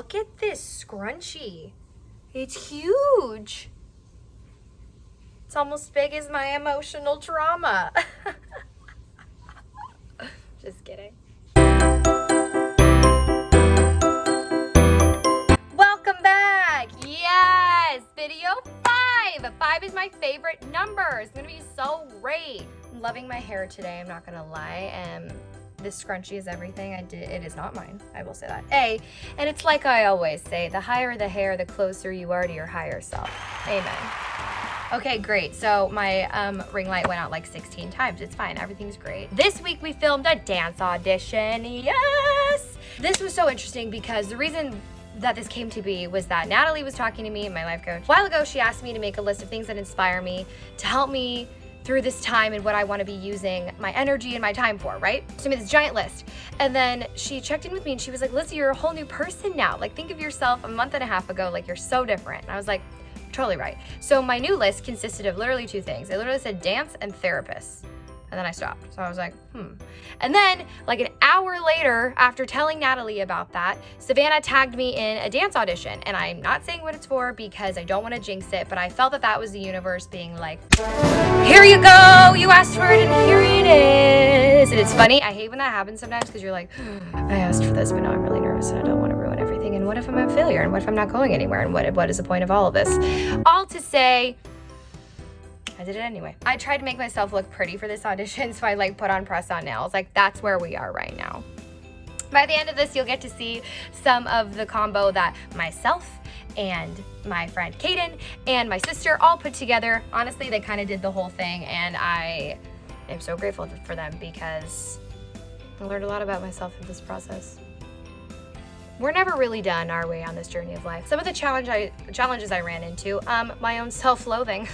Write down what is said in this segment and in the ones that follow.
look at this scrunchie. It's huge. It's almost as big as my emotional trauma. Just kidding. Welcome back. Yes, video 5. 5 is my favorite number. It's gonna be so great. I'm loving my hair today, I'm not gonna lie. This scrunchie is everything. It is not mine, I will say that. And it's like I always say, the higher the hair, the closer you are to your higher self. Amen. Okay, great. So my ring light went out like 16 times. It's fine, everything's great. This week we filmed a dance audition, yes! This was so interesting because the reason that this came to be was that Natalie was talking to me, my life coach. A while ago, she asked me to make a list of things that inspire me to help me through this time and what I want to be using my energy and my time for, right? So I made this giant list. And then she checked in with me and she was like, Lizzie, you're a whole new person now. Like, think of yourself a month and a half ago, like you're so different. And I was like, totally right. So my new list consisted of literally 2 things. It literally said dance and therapist. And then I stopped. So I was like, And then like an hour later, after telling Natalie about that, Savannah tagged me in a dance audition. And I'm not saying what it's for because I don't want to jinx it, but I felt that that was the universe being like, here you go, you asked for it and here it is. And it's funny, I hate when that happens sometimes because you're like, I asked for this, but now I'm really nervous and I don't want to ruin everything. And what if I'm a failure? And what if I'm not going anywhere? And what is the point of all of this? All to say, I did it anyway. I tried to make myself look pretty for this audition, so I like put on press-on nails. Like, that's where we are right now. By the end of this, you'll get to see some of the combo that myself and my friend Kaden and my sister all put together. Honestly, they kind of did the whole thing, and I am so grateful for them because I learned a lot about myself in this process. We're never really done, are we, on this journey of life? Some of the challenges I ran into, my own self-loathing.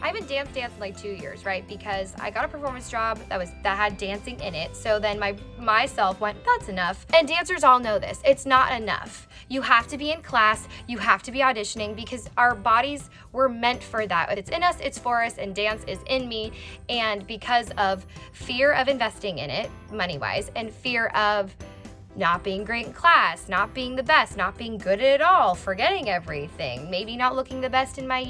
I haven't danced in like 2 years, right? Because I got a performance job that had dancing in it. So then myself went, that's enough. And dancers all know this. It's not enough. You have to be in class. You have to be auditioning because our bodies were meant for that. It's in us, it's for us, and dance is in me. And because of fear of investing in it, money-wise, and fear of not being great in class, not being the best, not being good at it all, forgetting everything, maybe not looking the best in my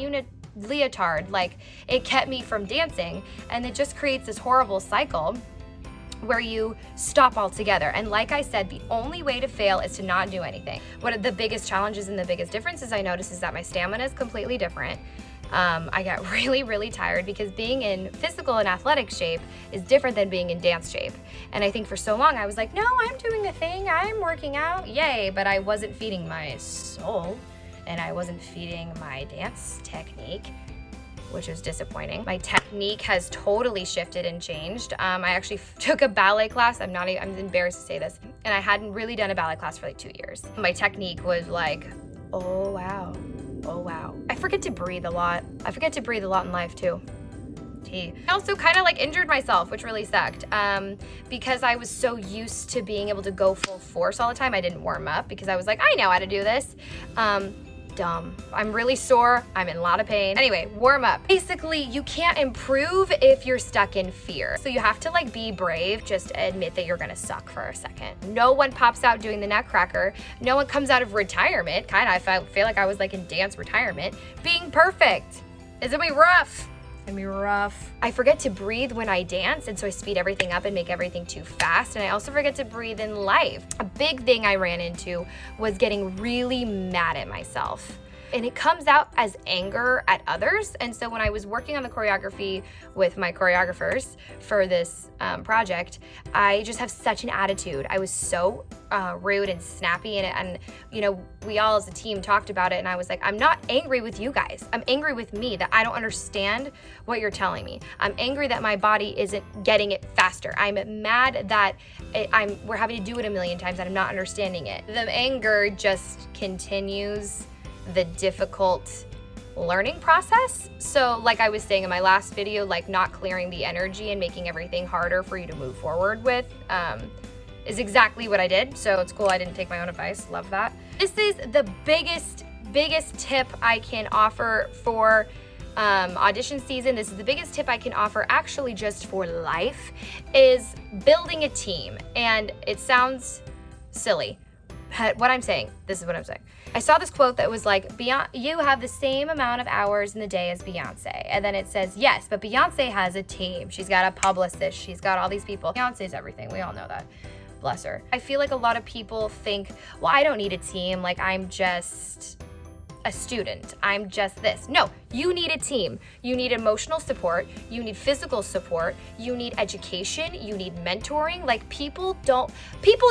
leotard, like it kept me from dancing, and it just creates this horrible cycle where you stop altogether. And like I said, the only way to fail is to not do anything. One of the biggest challenges and the biggest differences I noticed is that my stamina is completely different. I got really, really tired because being in physical and athletic shape is different than being in dance shape. And I think for so long I was like, no, I'm doing the thing, I'm working out, yay, but I wasn't feeding my soul. And I wasn't feeding my dance technique, which was disappointing. My technique has totally shifted and changed. I actually took a ballet class. I'm embarrassed to say this. And I hadn't really done a ballet class for like 2 years. My technique was like, oh wow, oh wow. I forget to breathe a lot. I forget to breathe a lot in life too. I also kind of like injured myself, which really sucked because I was so used to being able to go full force all the time. I didn't warm up because I was like, I know how to do this. Dumb. I'm really sore. I'm in a lot of pain. Anyway, warm up. Basically, you can't improve if you're stuck in fear. So you have to like be brave. Just admit that you're gonna suck for a second. No one pops out doing the nutcracker. No one comes out of retirement. I feel like I was like in dance retirement. Being perfect. It's gonna be rough. Gonna be rough. I forget to breathe when I dance, and so I speed everything up and make everything too fast, and I also forget to breathe in life. A big thing I ran into was getting really mad at myself. And it comes out as anger at others. And so when I was working on the choreography with my choreographers for this project, I just have such an attitude. I was so rude and snappy, and you know, we all as a team talked about it, and I was like, I'm not angry with you guys. I'm angry with me that I don't understand what you're telling me. I'm angry that my body isn't getting it faster. I'm mad that we're having to do it a million times and I'm not understanding it. The anger just continues the difficult learning process. So like I was saying in my last video, like not clearing the energy and making everything harder for you to move forward with is exactly what I did. So it's cool I didn't take my own advice. Love that. This is the biggest tip I can offer for audition season. This is the biggest tip I can offer actually just for life, is building a team. And it sounds silly, what I'm saying, this is what I'm saying. I saw this quote that was like, you have the same amount of hours in the day as Beyonce. And then it says, yes, but Beyonce has a team. She's got a publicist. She's got all these people. Beyonce's everything. We all know that. Bless her. I feel like a lot of people think, well, I don't need a team. Like, I'm just a student. I'm just this. No, you need a team. You need emotional support. You need physical support. You need education. You need mentoring. Like, people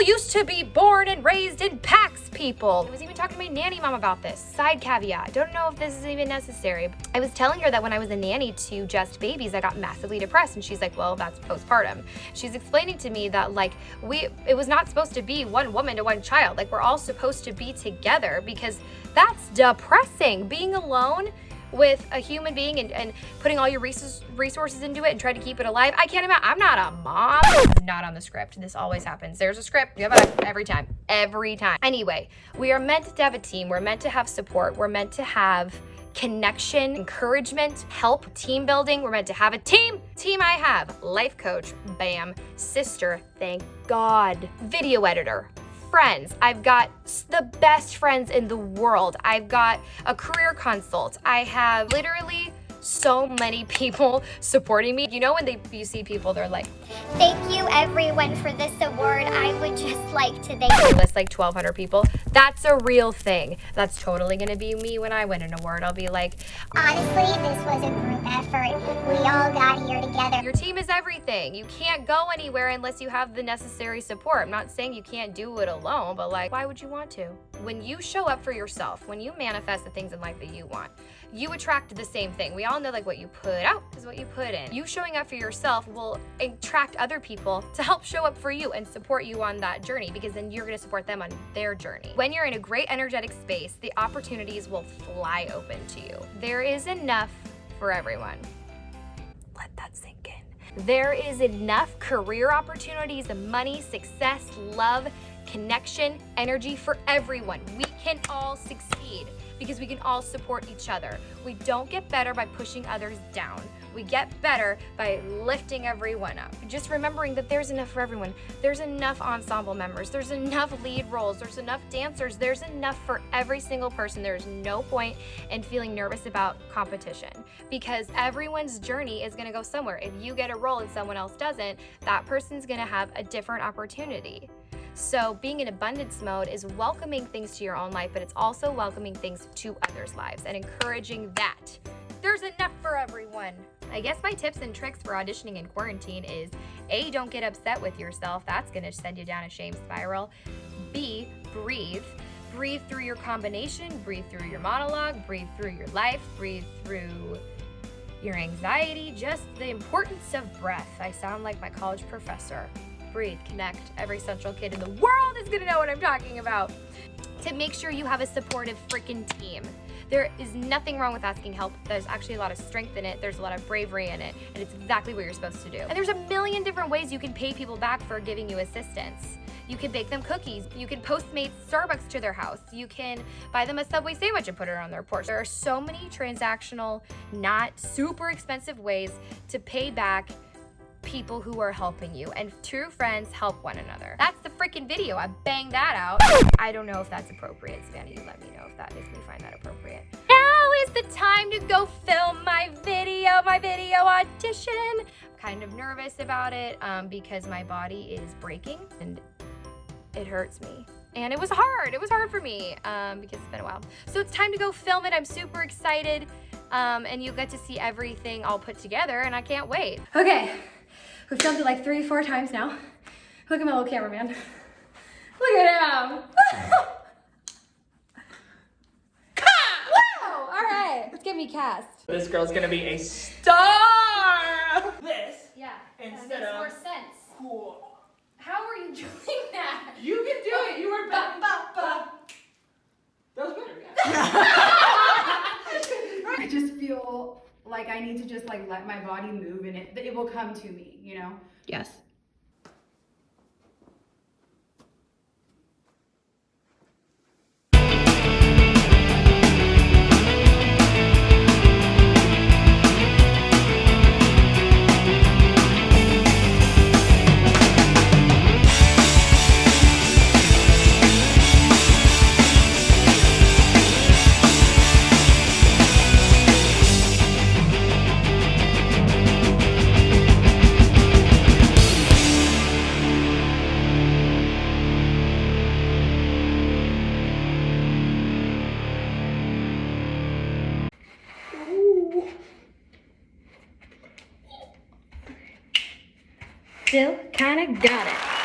used to be born and raised in packs, people. I was even talking to my nanny mom about this. Side caveat. I don't know if this is even necessary. I was telling her that when I was a nanny to just babies, I got massively depressed. And she's like, well, that's postpartum. She's explaining to me that like, it was not supposed to be one woman to one child. Like, we're all supposed to be together because that's depressing. Being alone with a human being and putting all your resources into it and trying to keep it alive. I can't imagine. I'm not a mom. I'm not on the script. This always happens. There's a script. You have it every time. Every time. Anyway, we are meant to have a team. We're meant to have support. We're meant to have connection, encouragement, help, team building. We're meant to have a team. Team I have. Life coach. Bam. Sister. Thank God. Video editor. Friends. I've got the best friends in the world. I've got a career consult. I have literally so many people supporting me. You know when you see people, they're like, thank you everyone for this award. I would just like to thank you. List like 1,200 people. That's a real thing. That's totally gonna be me when I win an award. I'll be like, honestly, this was a group effort. We all got here together. Your team is everything. You can't go anywhere unless you have the necessary support. I'm not saying you can't do it alone, but like, why would you want to? When you show up for yourself, when you manifest the things in life that you want, you attract the same thing. We all know like what you put out is what you put in. You showing up for yourself will attract other people to help show up for you and support you on that journey, because then you're gonna support them on their journey. When you're in a great energetic space, the opportunities will fly open to you. There is enough for everyone. Let that sink in. There is enough career opportunities, money, success, love, connection, energy for everyone. We can all succeed because we can all support each other. We don't get better by pushing others down. We get better by lifting everyone up. Just remembering that there's enough for everyone. There's enough ensemble members. There's enough lead roles. There's enough dancers. There's enough for every single person. There's no point in feeling nervous about competition because everyone's journey is gonna go somewhere. If you get a role and someone else doesn't, that person's gonna have a different opportunity. So being in abundance mode is welcoming things to your own life, but it's also welcoming things to others' lives and encouraging that. There's enough for everyone. I guess my tips and tricks for auditioning in quarantine is A, don't get upset with yourself. That's gonna send you down a shame spiral. B, breathe. Breathe through your combination, breathe through your monologue, breathe through your life, breathe through your anxiety, just the importance of breath. I sound like my college professor. Breathe, connect. Every central kid in the world is gonna know what I'm talking about. To make sure you have a supportive freaking team. There is nothing wrong with asking help. There's actually a lot of strength in it. There's a lot of bravery in it, and it's exactly what you're supposed to do. And there's a million different ways you can pay people back for giving you assistance. You can bake them cookies. You can Postmate Starbucks to their house. You can buy them a Subway sandwich and put it on their porch. There are so many transactional, not super expensive ways to pay back people who are helping you, and true friends help one another. That's the freaking video. I banged that out. I don't know if that's appropriate. Sande, you let me know if you find that appropriate. Now is the time to go film my video audition. I'm kind of nervous about it because my body is breaking and it hurts me. And it was hard. It was hard for me because it's been a while. So it's time to go film it. I'm super excited. And you'll get to see everything all put together, and I can't wait. Okay. We've filmed it like 3 or 4 times now. Look at my little cameraman. Look at him. Wow! All right, let's get me cast. This girl's gonna be a star. This. Yeah. Instead that makes of more sense. Cool. How are you doing that? You can do it. You were ba ba ba. That was better. Yeah. I just feel like I need to just like let my body move, and it will come to me, you know? Yes. still kinda got it.